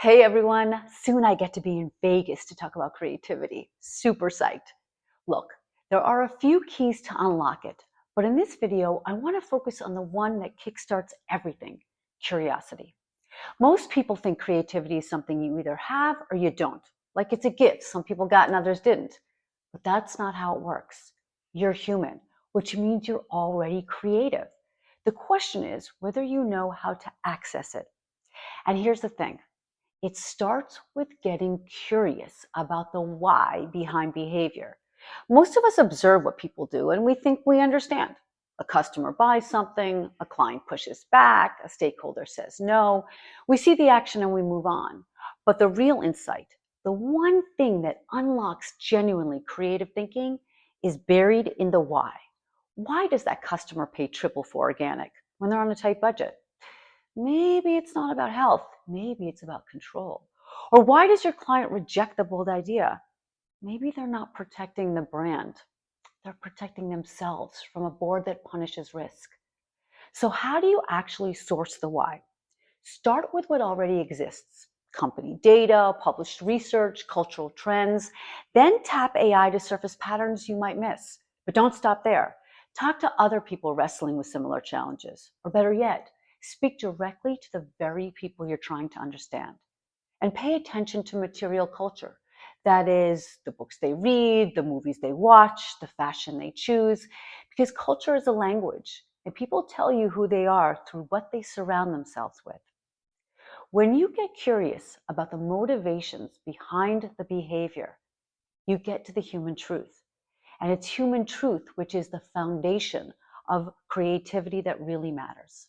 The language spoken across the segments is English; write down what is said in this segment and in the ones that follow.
Hey everyone, soon I get to be in Vegas to talk about creativity. Super psyched. Look, there are a few keys to unlock it, but in this video, I want to focus on the one that kickstarts everything, curiosity. Most people think creativity is something you either have or you don't, like it's a gift some people got and others didn't. But that's not how it works. You're human, which means you're already creative. The question is whether you know how to access it. And here's the thing. It starts with getting curious about the why behind behavior. Most of us observe what people do and we think we understand. A customer buys something, a client pushes back, a stakeholder says no. We see the action and we move on. But the real insight, the one thing that unlocks genuinely creative thinking, is buried in the why. Why does that customer pay triple for organic when they're on a tight budget? Maybe it's not about health. Maybe it's about control. Or why does your client reject the bold idea? Maybe they're not protecting the brand. They're protecting themselves from a board that punishes risk. So how do you actually source the why? Start with what already exists. Company data, published research, cultural trends. Then tap AI to surface patterns you might miss. But don't stop there. Talk to other people wrestling with similar challenges. Or better yet, speak directly to the very people you're trying to understand. And pay attention to material culture. That is, the books they read, the movies they watch, the fashion they choose. Because culture is a language, and people tell you who they are through what they surround themselves with. When you get curious about the motivations behind the behavior, you get to the human truth. And it's human truth which is the foundation of creativity that really matters.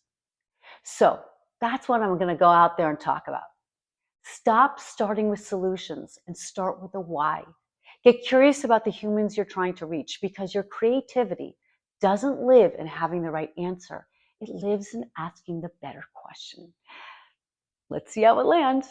So that's what I'm going to go out there and talk about. Stop starting with solutions and start with the why. Get curious about the humans you're trying to reach, because your creativity doesn't live in having the right answer. It lives in asking the better question. Let's see how it lands.